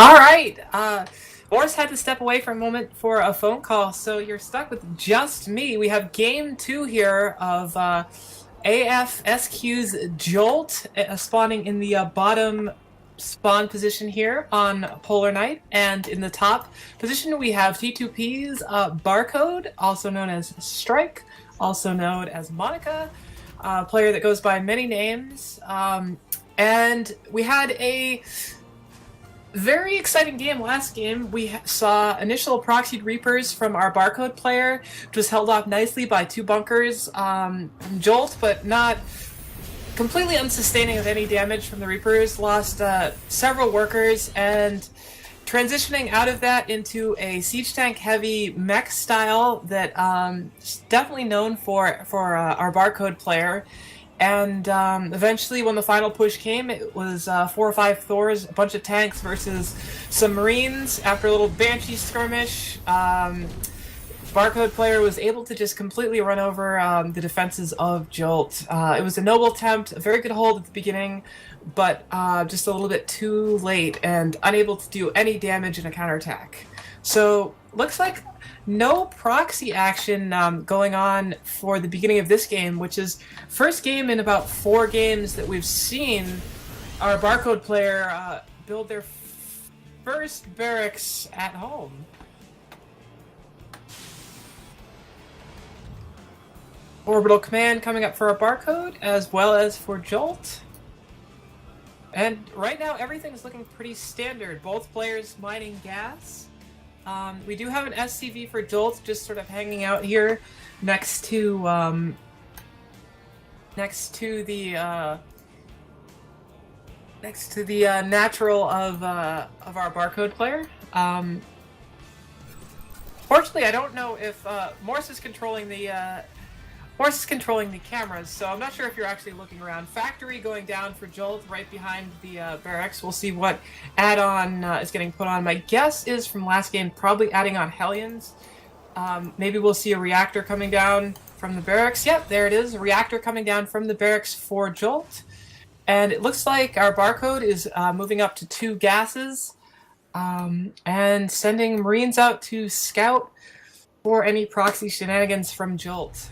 All right. Boris had to step away for a moment for a phone call, so you're stuck with just me. We have game 2 here of AFSQ's Jolt spawning in the bottom spawn position here on Polar Night, and in the top position we have T2P's Barcode, also known as Strike, also known as Monica, a player that goes by many names, and we had a very exciting game last game. We saw initial proxied Reapers from our Barcode player, which was held off nicely by 2 bunkers from Jolt, but not completely unsustaining of any damage from the Reapers. Lost several workers, and transitioning out of that into a siege tank heavy mech style that is definitely known for our Barcode player. And eventually, when the final push came, it was 4 or 5 Thors, a bunch of tanks versus some Marines. After a little Banshee skirmish, Barcode player was able to just completely run over the defenses of Jolt. It was a noble attempt, a very good hold at the beginning, but just a little bit too late and unable to do any damage in a counterattack. So, looks like no proxy action going on for the beginning of this game, which is first game in about 4 games that we've seen our Barcode player build their first barracks at home. Orbital command coming up for our Barcode as well as for Jolt. And right now everything's looking pretty standard. Both players mining gas. We do have an SCV for Jolt just sort of hanging out here next to the natural of our Barcode player. Fortunately, I don't know if Morse is controlling the cameras, so I'm not sure if you're actually looking around. Factory going down for Jolt right behind the barracks. We'll see what add-on is getting put on. My guess is from last game probably adding on Hellions. Maybe we'll see a reactor coming down from the barracks. Yep, there it is. A reactor coming down from the barracks for Jolt. And it looks like our Barcode is moving up to 2 gases and sending Marines out to scout for any proxy shenanigans from Jolt.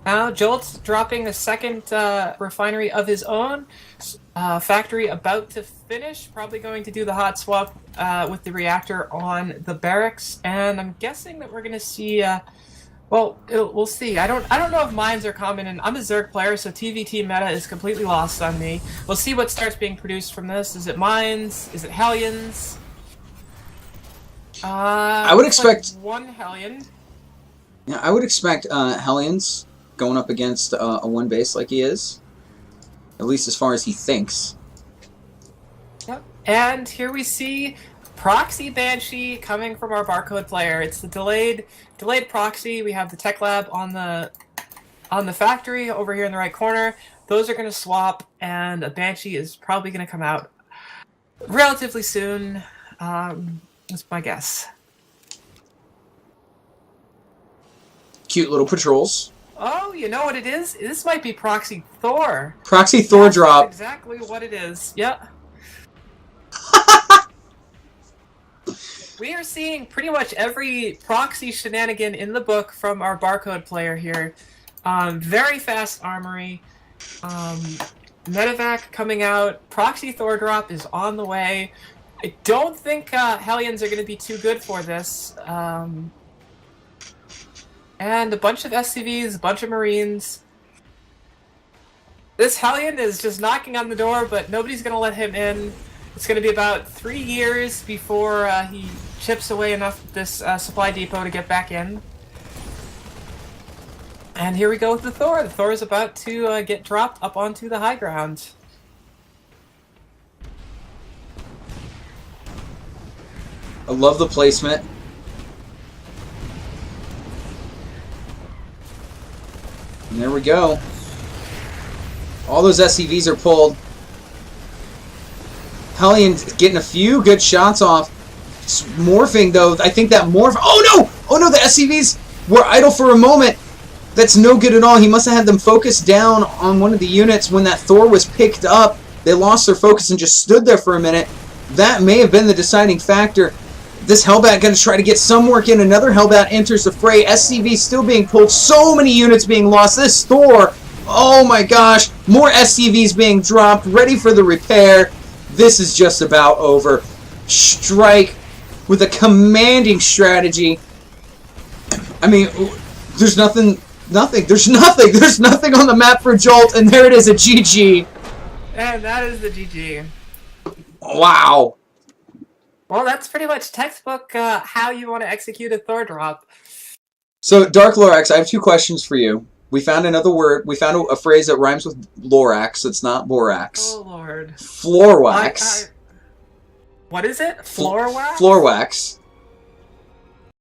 Now Jolt's dropping a second refinery of his own. Factory about to finish. Probably going to do the hot swap with the reactor on the barracks. And I'm guessing that we're going to see... we'll see. I don't know if mines are common, and I'm a Zerg player, so TVT meta is completely lost on me. We'll see what starts being produced from this. Is it mines? Is it Hellions? I would expect... Like 1 Hellion. Yeah, I would expect Hellions going up against a 1 base like he is. At least as far as he thinks. Yep. And here we see proxy Banshee coming from our Barcode player. It's the delayed proxy. We have the tech lab on the factory over here in the right corner. Those are going to swap, and a Banshee is probably going to come out relatively soon. That's my guess. Cute little patrols. Oh, you know what it is? This might be Proxy Thor. Proxy Thor drop. That's exactly what it is. Yep. We are seeing pretty much every proxy shenanigan in the book from our Barcode player here. Very fast armory. Medevac coming out. Proxy Thor drop is on the way. I don't think Hellions are going to be too good for this. And a bunch of SCVs, a bunch of Marines. This Hellion is just knocking on the door, but nobody's going to let him in. It's going to be about 3 years before he chips away enough of this supply depot to get back in. And here we go with the Thor. The Thor is about to get dropped up onto the high ground. I love the placement. And there we go. All those SCVs are pulled. Hellion's getting a few good shots off. It's morphing, though. I think that morph... Oh, no! Oh, no! The SCVs were idle for a moment. That's no good at all. He must have had them focused down on one of the units when that Thor was picked up. They lost their focus and just stood there for a minute. That may have been the deciding factor. This Hellbat going to try to get some work in. Another Hellbat enters the fray. SCV still being pulled. So many units being lost. This Thor, oh my gosh. More SCVs being dropped. Ready for the repair. This is just about over. Strike with a commanding strategy. I mean, there's nothing. There's nothing on the map for Jolt, and there it is, a GG. And that is the GG. Wow. Well, that's pretty much textbook how you want to execute a Thor drop. So, Dark Lorax, I have 2 questions for you. We found another word. We found a phrase that rhymes with Lorax. It's not Borax. Oh, Lord. Floor wax. What is it? Floor wax? Floor wax.